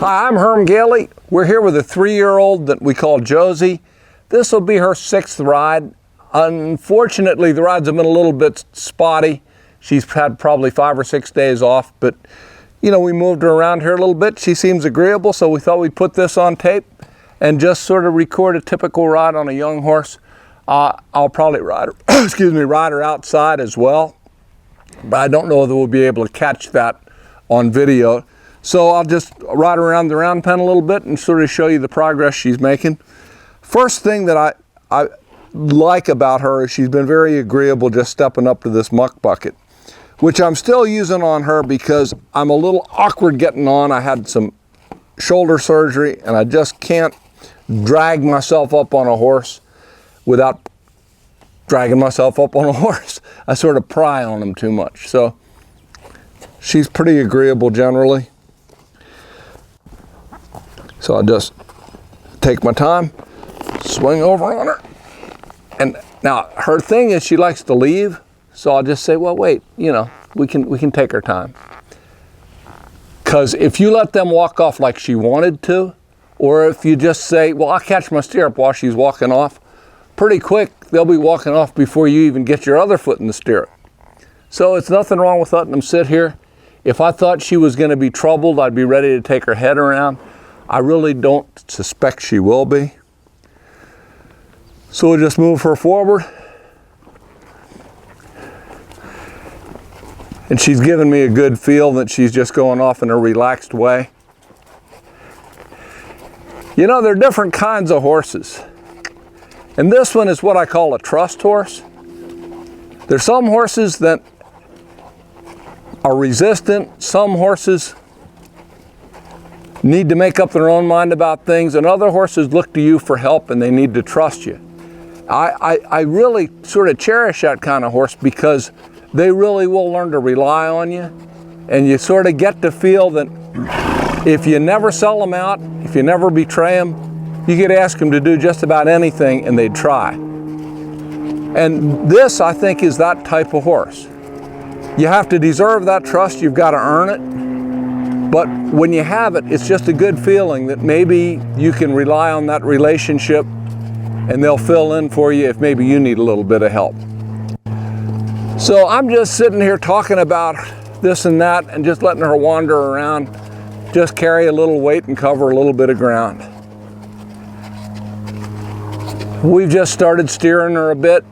Hi, I'm Herm Gailey. We're here with a 3-year-old that we call Josey. This will be her 6th ride. Unfortunately, the rides have been a little bit spotty. She's had probably 5 or 6 days off, but you know, we moved her around here a little bit. She seems agreeable, so we thought we'd put this on tape and just sort of record a typical ride on a young horse. I'll probably ride her, ride her outside as well, but I don't know whether we'll be able to catch that on video. So I'll just ride around the round pen a little bit and sort of show you the progress she's making. First thing that I like about her is she's been very agreeable just stepping up to this muck bucket, which I'm still using on her because I'm a little awkward getting on. I had some shoulder surgery and I just can't drag myself up on a horse without dragging myself up on a horse. I sort of pry on them too much. So she's pretty agreeable generally. So I'll just take my time, swing over on her. And now her thing is she likes to leave. So I'll just say, well, wait, you know, we can take our time. Because if you let them walk off like she wanted to, or if you just say, well, I'll catch my stirrup while she's walking off, pretty quick, they'll be walking off before you even get your other foot in the stirrup. So it's nothing wrong with letting them sit here. If I thought she was going to be troubled, I'd be ready to take her head around. I really don't suspect she will be. So we'll just move her forward. And she's giving me a good feel that she's just going off in a relaxed way. You know, there are different kinds of horses. And this one is what I call a trust horse. There's some horses that are resistant. Some horses need to make up their own mind about things, and other horses look to you for help and they need to trust you. I really sort of cherish that kind of horse because they really will learn to rely on you, and you sort of get to feel that if you never sell them out, if you never betray them, you could ask them to do just about anything and they'd try. And this, I think, is that type of horse. You have to deserve that trust, you've got to earn it. But when you have it, it's just a good feeling that maybe you can rely on that relationship and they'll fill in for you if maybe you need a little bit of help. So I'm just sitting here talking about this and that and just letting her wander around, just carry a little weight and cover a little bit of ground. We've just started steering her a bit.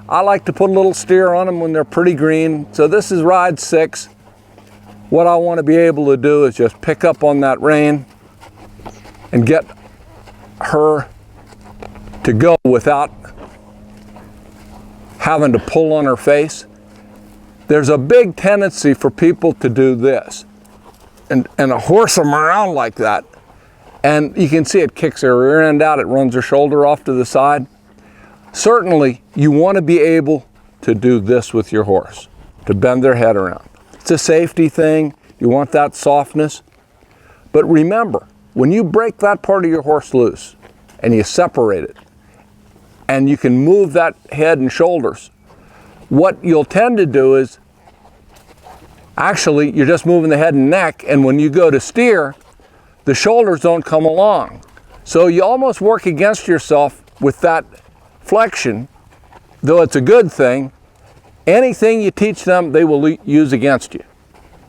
I like to put a little steer on them when they're pretty green. So this is ride 6. What I want to be able to do is just pick up on that rein and get her to go without having to pull on her face. There's a big tendency for people to do this and horse them around like that. And you can see it kicks her rear end out, it runs her shoulder off to the side. Certainly, you want to be able to do this with your horse, to bend their head around. It's a safety thing. You want that softness. But remember, when you break that part of your horse loose and you separate it and you can move that head and shoulders, what you'll tend to do is actually you're just moving the head and neck, and when you go to steer, the shoulders don't come along. So you almost work against yourself with that flexion, though it's a good thing. Anything you teach them, they will use against you.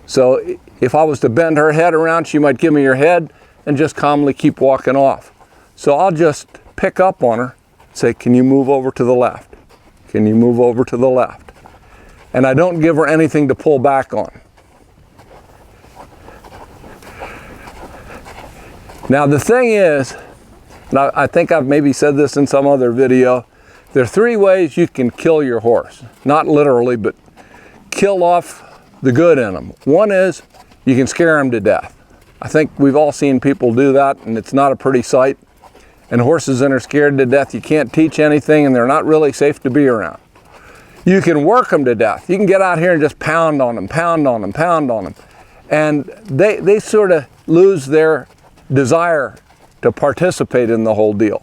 So if I was to bend her head around, she might give me her head and just calmly keep walking off. So I'll just pick up on her, say, can you move over to the left? Can you move over to the left? And I don't give her anything to pull back on. Now the thing is, and I think I've maybe said this in some other video, there are 3 ways you can kill your horse. Not literally, but kill off the good in them. One is you can scare them to death. I think we've all seen people do that, and it's not a pretty sight. And horses that are scared to death, you can't teach anything, and they're not really safe to be around. You can work them to death. You can get out here and just pound on them, pound on them, pound on them. And they sort of lose their desire to participate in the whole deal.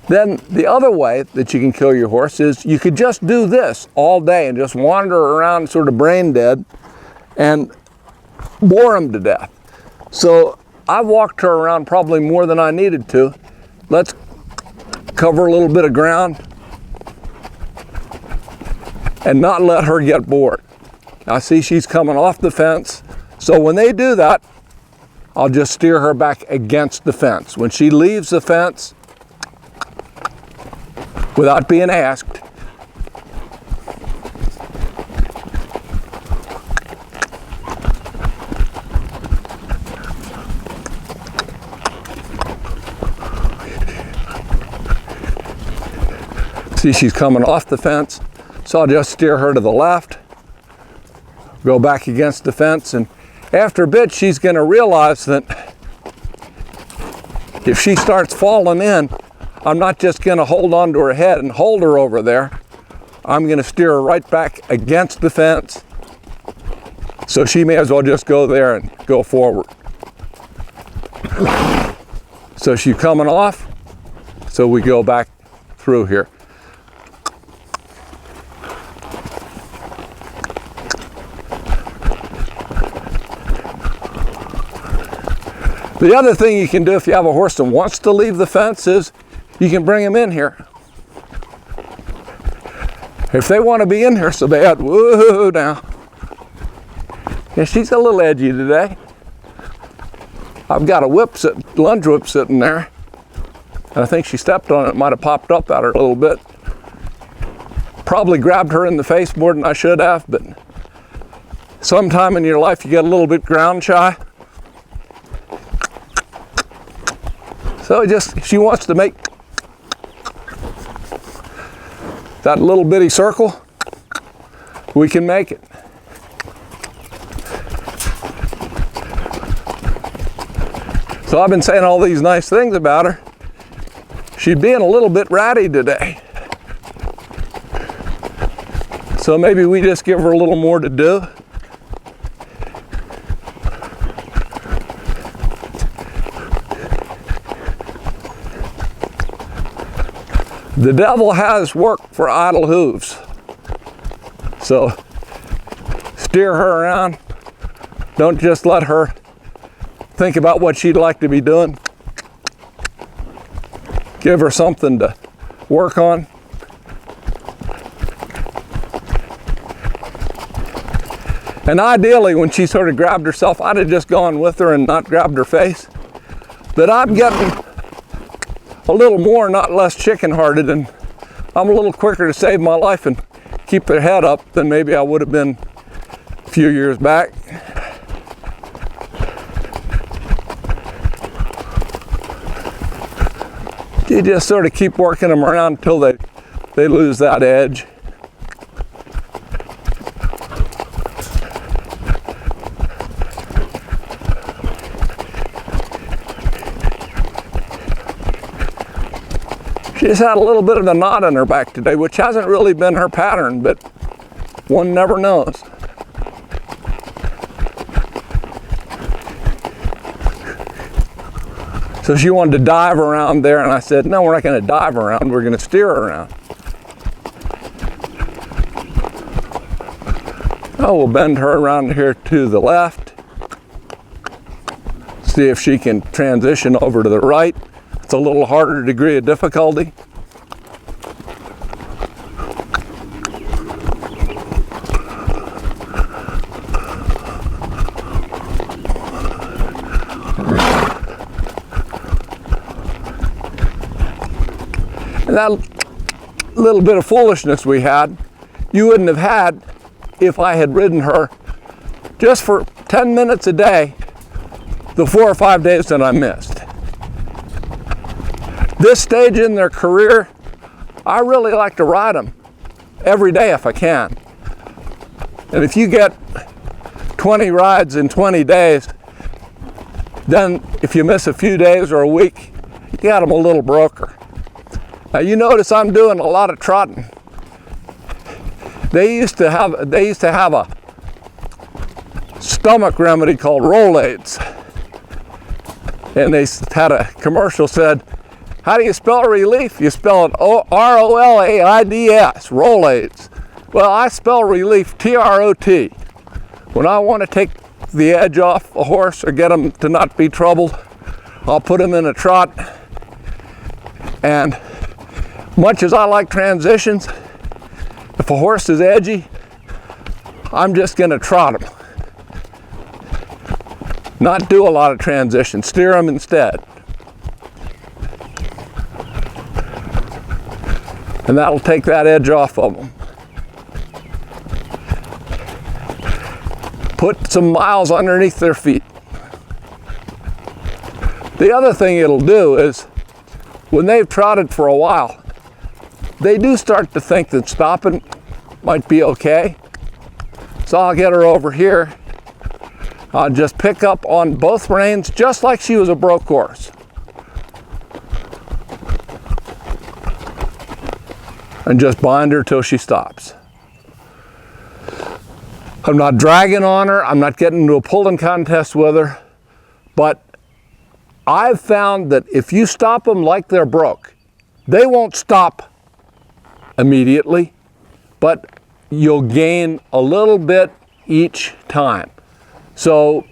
Then the other way that you can kill your horse is you could just do this all day and just wander around sort of brain dead and bore them to death. So I walked her around probably more than I needed to. Let's cover a little bit of ground and not let her get bored. I see she's coming off the fence. So when they do that, I'll just steer her back against the fence. When she leaves the fence, without being asked, see she's coming off the fence, so I'll just steer her to the left, go back against the fence, and after a bit she's going to realize that if she starts falling in, I'm not just going to hold on to her head and hold her over there. I'm going to steer her right back against the fence, so she may as well just go there and go forward. So she's coming off, so we go back through here. The other thing you can do if you have a horse that wants to leave the fence is you can bring him in here. If they want to be in here so bad, woo now. Yeah, she's a little edgy today. I've got a lunge whip sitting there, and I think she stepped on it. It might have popped up at her a little bit. Probably grabbed her in the face more than I should have, but sometime in your life you get a little bit ground shy. So if she wants to make that little bitty circle, we can make it. So I've been saying all these nice things about her. She's being a little bit ratty today. So maybe we just give her a little more to do. The devil has work for idle hooves. So steer her around. Don't just let her think about what she'd like to be doing. Give her something to work on. And ideally, when she sort of grabbed herself, I'd have just gone with her and not grabbed her face. But I'm getting a little more, not less chicken-hearted, and I'm a little quicker to save my life and keep their head up than maybe I would have been a few years back. You just sort of keep working them around until they lose that edge. She's had a little bit of a knot in her back today, which hasn't really been her pattern, but one never knows. So she wanted to dive around there, and I said, no, we're not going to dive around, we're going to steer around. Oh, we'll bend her around here to the left. See if she can transition over to the right. It's a little harder degree of difficulty. And that little bit of foolishness we had, you wouldn't have had if I had ridden her just for 10 minutes a day the 4 or 5 days that I missed. This stage in their career, I really like to ride them every day if I can. And if you get 20 rides in 20 days, then if you miss a few days or a week, you got them a little broker. Now you notice I'm doing a lot of trotting. They used to have a stomach remedy called Rolaids. And they had a commercial said, how do you spell relief? You spell it R-O-L-A-I-D-S, Rolaids. Well, I spell relief T-R-O-T. When I want to take the edge off a horse or get him to not be troubled, I'll put him in a trot. And much as I like transitions, if a horse is edgy, I'm just going to trot him. Not do a lot of transition, steer him instead. And that'll take that edge off of them. Put some miles underneath their feet. The other thing it'll do is, when they've trotted for a while, they do start to think that stopping might be okay. So I'll get her over here. I'll just pick up on both reins, just like she was a broke horse. And just bind her till she stops. I'm not dragging on her, I'm not getting into a pulling contest with her, but I've found that if you stop them like they're broke, they won't stop immediately, but you'll gain a little bit each time. So,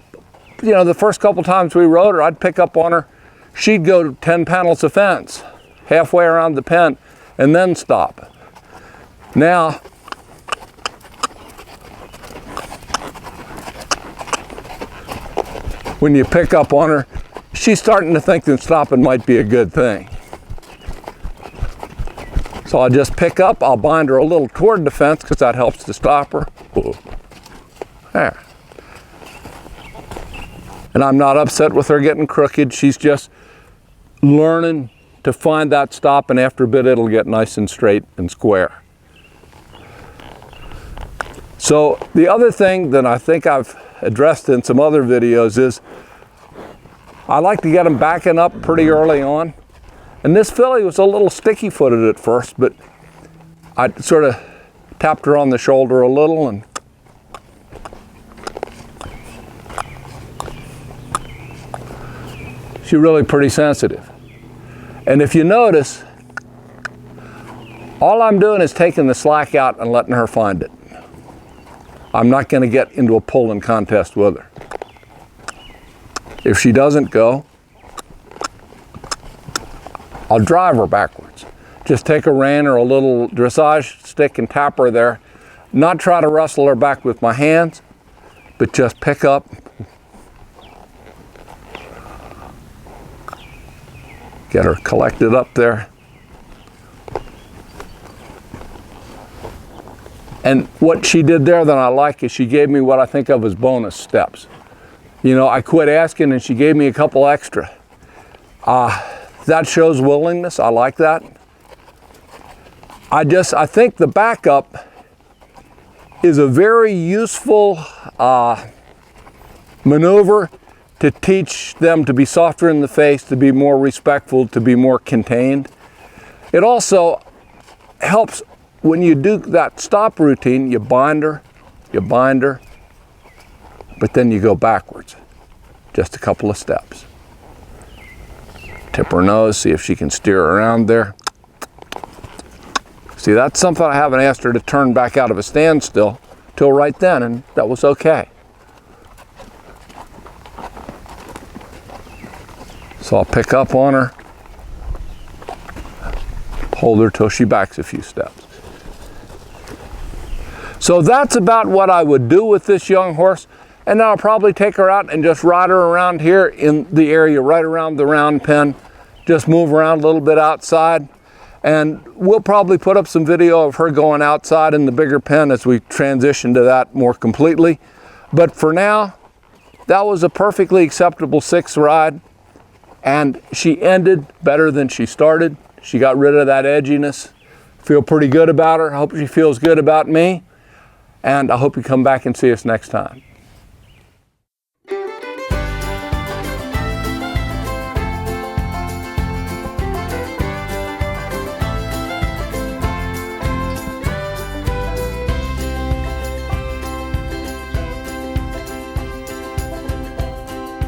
you know, the first couple times we rode her, I'd pick up on her, she'd go 10 panels of fence, halfway around the pen, and then stop. Now, when you pick up on her, she's starting to think that stopping might be a good thing. So I'll just pick up, I'll bind her a little toward the fence because that helps to stop her. Ooh. There. And I'm not upset with her getting crooked. She's just learning to find that stop, and after a bit it'll get nice and straight and square. So the other thing that I think I've addressed in some other videos is I like to get them backing up pretty early on. And this filly was a little sticky-footed at first, but I sort of tapped her on the shoulder a little, and she's really pretty sensitive. And if you notice, all I'm doing is taking the slack out and letting her find it. I'm not going to get into a pulling contest with her. If she doesn't go, I'll drive her backwards. Just take a rein or a little dressage stick and tap her there. Not try to wrestle her back with my hands, but just pick up. Get her collected up there. And what she did there that I like is she gave me what I think of as bonus steps. You know, I quit asking and she gave me a couple extra. That shows willingness. I like that. I think the backup is a very useful maneuver to teach them to be softer in the face, to be more respectful, to be more contained. It also helps when you do that stop routine. You bind her, but then you go backwards, just a couple of steps. Tip her nose, see if she can steer around there. See, that's something I haven't asked her to turn back out of a standstill till right then, and that was okay. So I'll pick up on her, hold her till she backs a few steps. So that's about what I would do with this young horse. And then I'll probably take her out and just ride her around here in the area right around the round pen. Just move around a little bit outside. And we'll probably put up some video of her going outside in the bigger pen as we transition to that more completely. But for now, that was a perfectly acceptable 6th ride. And she ended better than she started. She got rid of that edginess. Feel pretty good about her. I hope she feels good about me. And I hope you come back and see us next time.